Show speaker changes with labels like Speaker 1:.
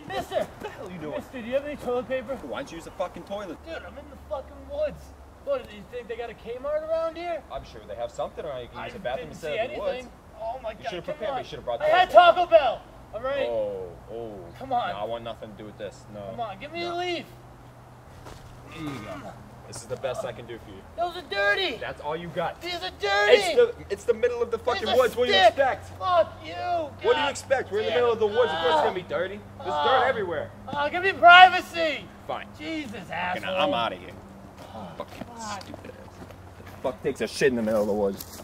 Speaker 1: Mister!
Speaker 2: What the hell are you doing?
Speaker 1: Mister, do you have any toilet paper?
Speaker 2: Why don't you use the fucking toilet?
Speaker 1: Dude, I'm in the fucking woods. What, do you think they got a Kmart around here?
Speaker 2: I'm sure they have something around. You can use a bathroom
Speaker 1: didn't see
Speaker 2: instead of the woods.
Speaker 1: anything. Oh my god,
Speaker 2: You should have
Speaker 1: come
Speaker 2: prepared me.
Speaker 1: on.
Speaker 2: You should have brought
Speaker 1: I
Speaker 2: the
Speaker 1: had Taco Bell. All right?
Speaker 2: Oh.
Speaker 1: Come on.
Speaker 2: No, I want nothing to do with this. No.
Speaker 1: Come on, give me a leaf.
Speaker 2: Here you go. This is the best I can do for you.
Speaker 1: Those are dirty.
Speaker 2: That's all you got.
Speaker 1: These are dirty.
Speaker 2: It's the middle of the fucking
Speaker 1: There's a
Speaker 2: woods. What do you
Speaker 1: stick.
Speaker 2: expect?
Speaker 1: Fuck you.
Speaker 2: What do you expect? We're in the middle of the woods. Of course it's gonna be dirty. There's dirt everywhere.
Speaker 1: Oh, give me privacy.
Speaker 2: Fine.
Speaker 1: Jesus, asshole.
Speaker 2: I'm out of here. Fucking stupid ass. The fuck takes a shit in the middle of the woods?